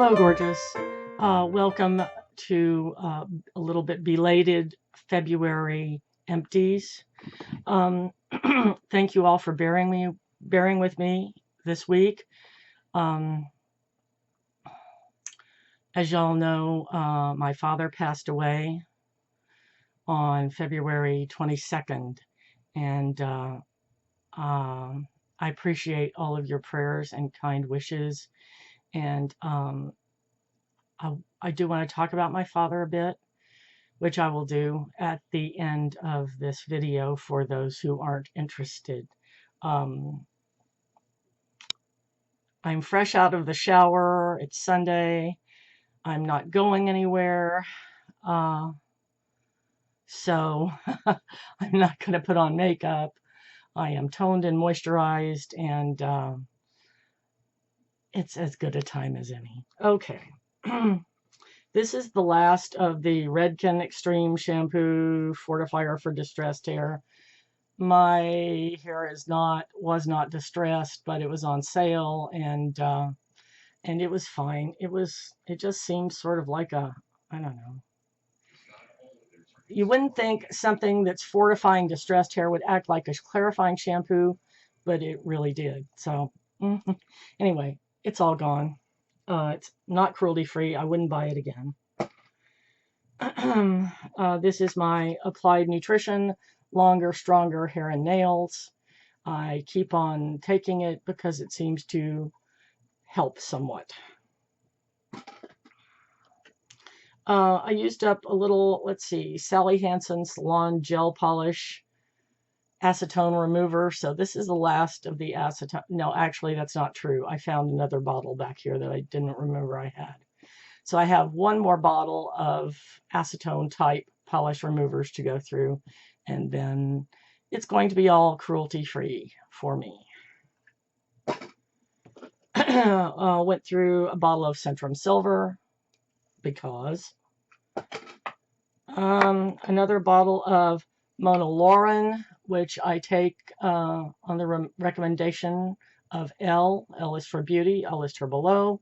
Hello, gorgeous. Welcome to a little bit belated February Empties. Thank you all for bearing with me this week. As y'all know, my father passed away on February 22nd, and I appreciate all of your prayers and kind wishes. And I do want to talk about my father a bit, which I will do at the end of this video for those who aren't interested. I'm fresh out of the shower. It's Sunday. I'm not going anywhere. So I'm not going to put on makeup. I am toned and moisturized, and it's as good a time as any. Okay. This is the last of the Redken Extreme Shampoo Fortifier for Distressed Hair. My hair was not distressed, but it was on sale, and it was fine. It just seemed sort of like I don't know. You wouldn't think something that's fortifying distressed hair would act like a clarifying shampoo, but it really did. So anyway, it's all gone. It's not cruelty-free. I wouldn't buy it again. This is my Applied Nutrition Longer, Stronger Hair and Nails. I keep on taking it because it seems to help somewhat. I used up a little, let's see, Sally Hansen Salon Gel Polish Acetone Remover. So this is the last of the acetone. No, actually, that's not true. I found another bottle back here that I didn't remember I had. So I have one more bottle of acetone type polish removers to go through, and then it's going to be all cruelty-free for me. Went through a bottle of Centrum Silver because another bottle of Monolaurin, which I take on the recommendation of Elle. Elle is for beauty. I'll list her below.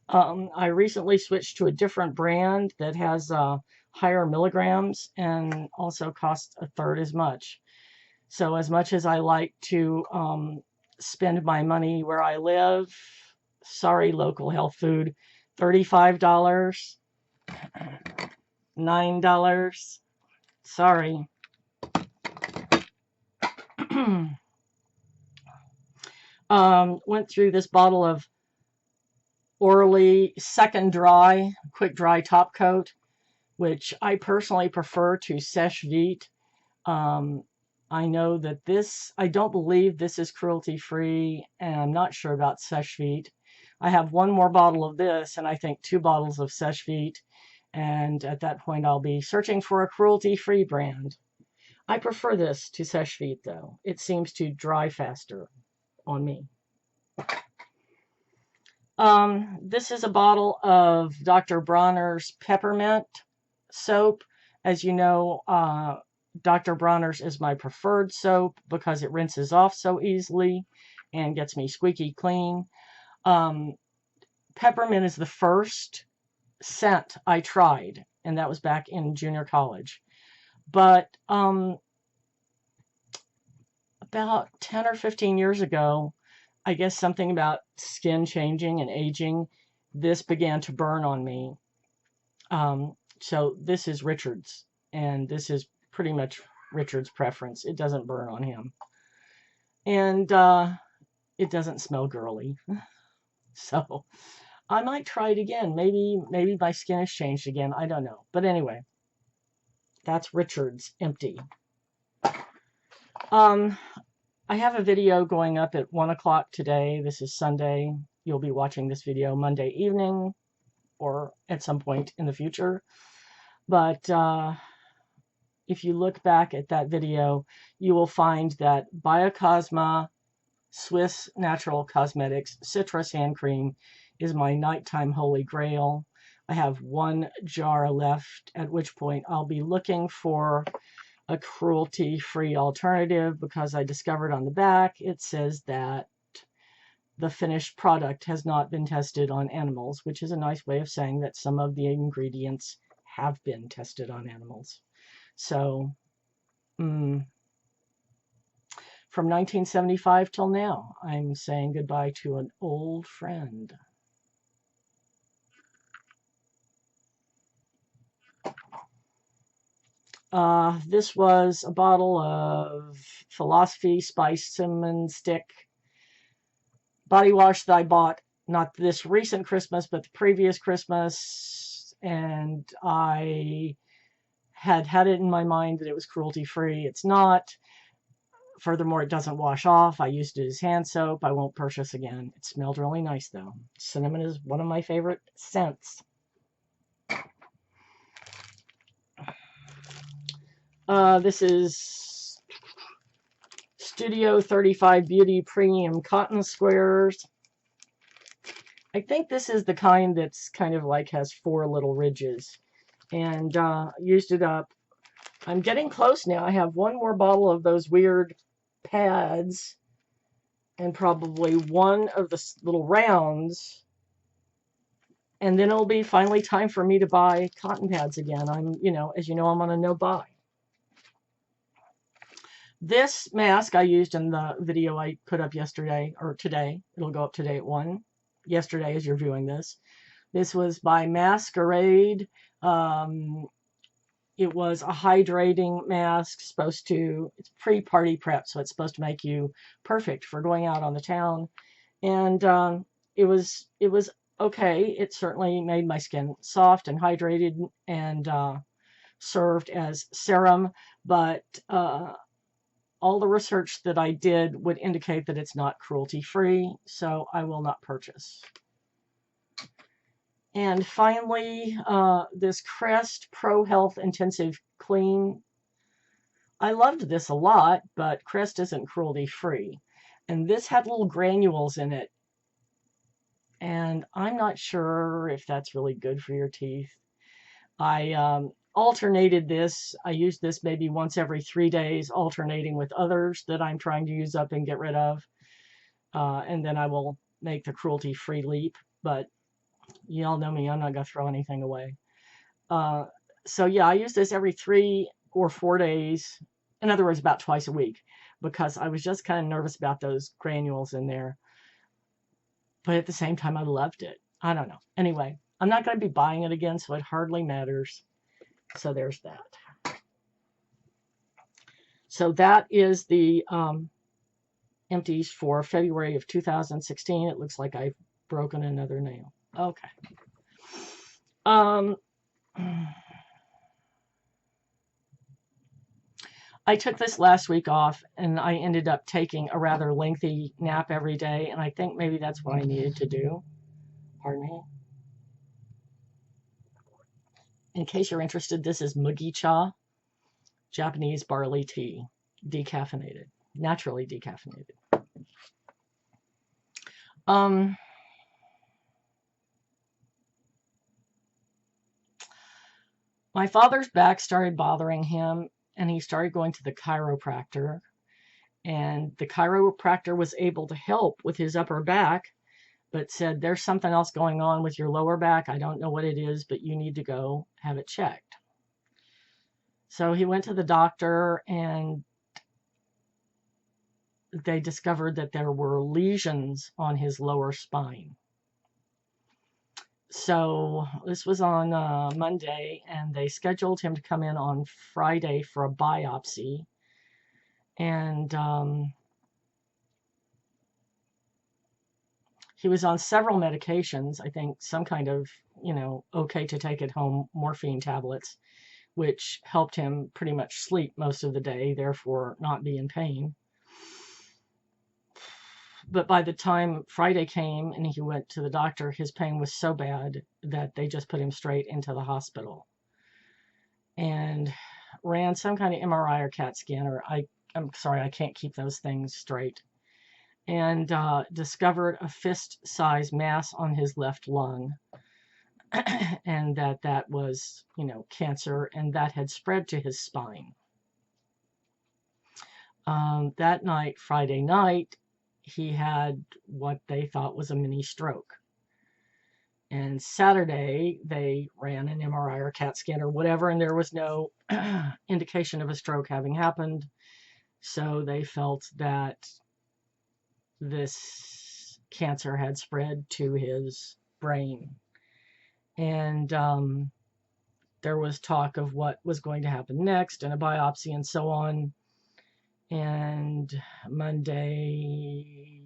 I recently switched to a different brand that has higher milligrams and also costs a third as much. So as much as I like to spend my money where I live, sorry, local health food, $35, $9, sorry. Went through this bottle of Orly Second Dry, Quick Dry Top Coat, which I personally prefer to Seche Vite. I know that I don't believe this is cruelty-free, and I'm not sure about Seche Vite. I have one more bottle of this, and I think 2 bottles of Seche Vite, and at that point I'll be searching for a cruelty-free brand. I prefer this to Seche Vite, though. It seems to dry faster on me. This is a bottle of Dr. Bronner's Peppermint soap. As you know, Dr. Bronner's is my preferred soap because it rinses off so easily and gets me squeaky clean. Peppermint is the first scent I tried, and that was back in junior college. But about 10 or 15 years ago, I guess something about skin changing and aging, this began to burn on me. So this is Richard's, and this is pretty much Richard's preference. It doesn't burn on him. And it doesn't smell girly. So I might try it again. Maybe my skin has changed again. I don't know. But anyway, that's Richard's Empty. I have a video going up at 1 o'clock today. This is Sunday. You'll be watching this video Monday evening or at some point in the future. But if you look back at that video, you will find that Biocosma Swiss Natural Cosmetics Citrus Hand Cream is my nighttime holy grail. I have 1 jar left, at which point I'll be looking for a cruelty-free alternative because I discovered on the back it says that the finished product has not been tested on animals, which is a nice way of saying that some of the ingredients have been tested on animals. So, from 1975 till now, I'm saying goodbye to an old friend. This was a bottle of Philosophy Spice Cinnamon Stick body wash that I bought not this recent Christmas, but the previous Christmas, and I had it in my mind that it was cruelty-free. It's not. Furthermore, it doesn't wash off. I used it as hand soap. I won't purchase again. It smelled really nice, though. Cinnamon is one of my favorite scents. This is Studio 35 Beauty Premium Cotton Squares. I think this is the kind that's kind of like has 4 little ridges. And used it up. I'm getting close now. I have one more bottle of those weird pads and probably one of the little rounds. And then it'll be finally time for me to buy cotton pads again. I'm, as you know, I'm on a no buy. This mask I used in the video I put up yesterday, or today. It'll go up today at 1. Yesterday as you're viewing this. This was by Masquerade. It was a hydrating mask, it's pre-party prep, so it's supposed to make you perfect for going out on the town. And it was okay. It certainly made my skin soft and hydrated and served as serum, but all the research that I did would indicate that it's not cruelty-free, so I will not purchase. And finally, this Crest Pro Health Intensive Clean. I loved this a lot, but Crest isn't cruelty-free. And this had little granules in it. And I'm not sure if that's really good for your teeth. I alternated this. I used this maybe once every 3 days, alternating with others that I'm trying to use up and get rid of. And then I will make the cruelty-free leap. But you all know me, I'm not going to throw anything away. So yeah, I use this every 3 or 4 days. In other words, about twice a week. Because I was just kind of nervous about those granules in there. But at the same time, I loved it. I don't know. Anyway, I'm not going to be buying it again, so it hardly matters. So there's that. So that is the Empties for February of 2016. It looks like I've broken another nail. Okay. I took this last week off, and I ended up taking a rather lengthy nap every day, and I think maybe that's what I needed to do. Pardon me. In case you're interested, this is Mugicha, Japanese barley tea, decaffeinated, naturally decaffeinated. My father's back started bothering him, and he started going to the chiropractor. And the chiropractor was able to help with his upper back, but said, there's something else going on with your lower back. I don't know what it is, but you need to go have it checked. So he went to the doctor, and they discovered that there were lesions on his lower spine. So this was on Monday, and they scheduled him to come in on Friday for a biopsy. And he was on several medications, I think some kind of, okay to take at home morphine tablets, which helped him pretty much sleep most of the day, therefore not be in pain. But by the time Friday came and he went to the doctor, his pain was so bad that they just put him straight into the hospital and ran some kind of MRI or CAT scan, or I'm sorry, I can't keep those things straight, and discovered a fist-sized mass on his left lung, and that was, cancer, and that had spread to his spine. That night, Friday night, he had what they thought was a mini stroke. And Saturday, they ran an MRI or CAT scan or whatever, and there was no indication of a stroke having happened. So they felt that this cancer had spread to his brain. And there was talk of what was going to happen next and a biopsy and so on. And Monday,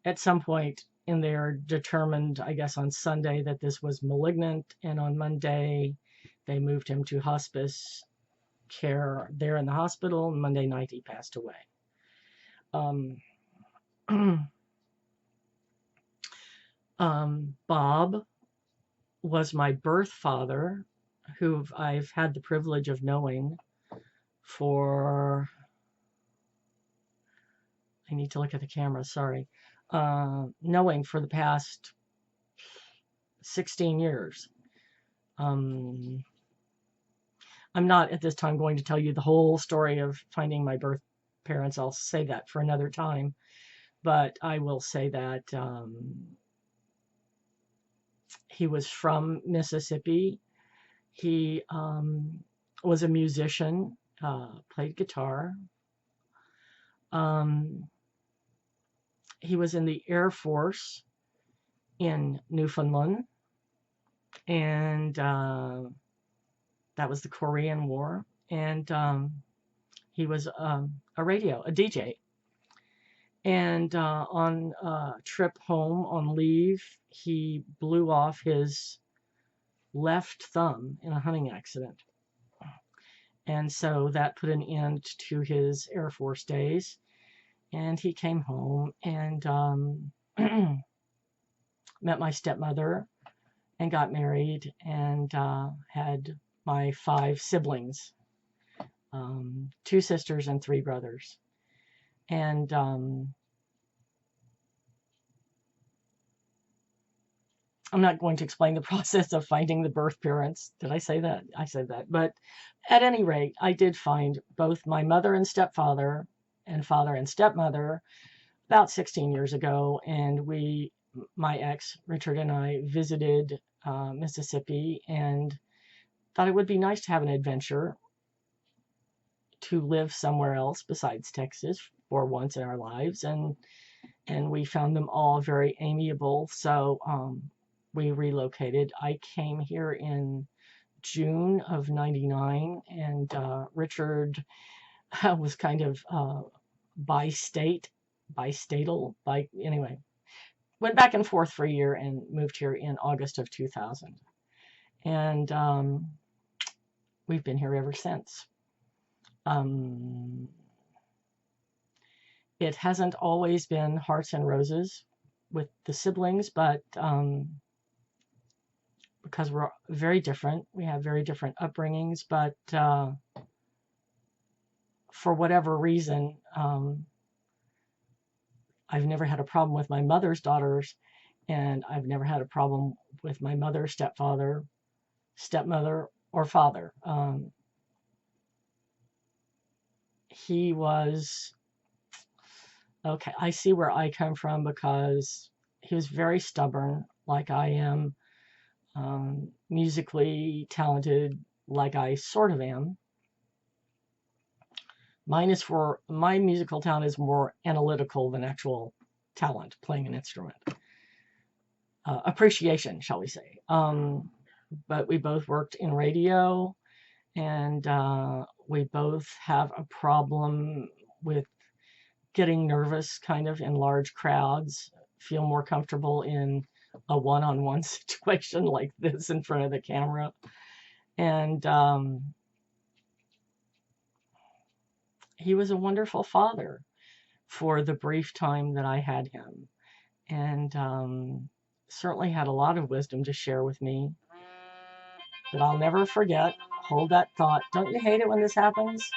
at some point in there, determined, I guess on Sunday, that this was malignant. And on Monday, they moved him to hospice care there in the hospital. Monday night, he passed away. Bob was my birth father, who I've had the privilege of knowing for, I need to look at the camera, sorry, knowing for the past 16 years. I'm not at this time going to tell you the whole story of finding my birth parents. I'll say that for another time. But I will say that he was from Mississippi. He was a musician, played guitar. He was in the Air Force in Newfoundland. And that was the Korean War. And he was a DJ. And on a trip home on leave, he blew off his left thumb in a hunting accident. And so that put an end to his Air Force days. And he came home and met my stepmother and got married and had my 5 siblings, 2 sisters and 3 brothers. And I'm not going to explain the process of finding the birth parents. Did I say that? I said that. But at any rate, I did find both my mother and stepfather and father and stepmother about 16 years ago. And my ex, Richard, and I visited Mississippi and thought it would be nice to have an adventure to live somewhere else besides Texas for once in our lives. And we found them all very amiable. So we relocated. I came here in June of '99, and Richard was kind of anyway, went back and forth for a year and moved here in August of 2000. And we've been here ever since. It hasn't always been hearts and roses with the siblings, but because we're very different, we have very different upbringings, but for whatever reason, I've never had a problem with my mother's daughters, and I've never had a problem with my mother, stepfather, stepmother, or father. He was, okay, I see where I come from, because he was very stubborn, like I am, musically talented, like I sort of am. My musical talent is more analytical than actual talent, playing an instrument. Appreciation, shall we say. But we both worked in radio, and we both have a problem with getting nervous kind of in large crowds, feel more comfortable in a one-on-one situation like this in front of the camera. And he was a wonderful father for the brief time that I had him, and certainly had a lot of wisdom to share with me that I'll never forget. Hold that thought. Don't you hate it when this happens?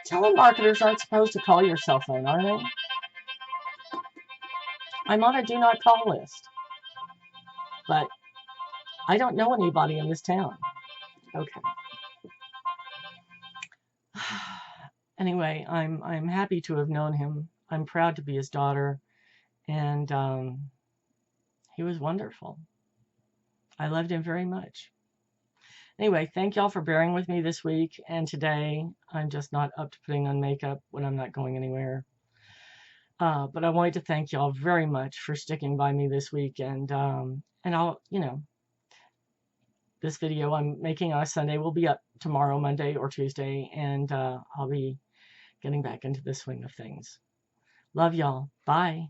Telemarketers aren't supposed to call your cell phone, are they? I'm on a do not call list, but I don't know anybody in this town. Okay. anyway, I'm happy to have known him. I'm proud to be his daughter, and he was wonderful. I loved him very much. Anyway, thank y'all for bearing with me this week and today. I'm just not up to putting on makeup when I'm not going anywhere. But I wanted to thank y'all very much for sticking by me this week, and I'll, this video I'm making on a Sunday will be up tomorrow, Monday or Tuesday, and I'll be getting back into the swing of things. Love y'all. Bye.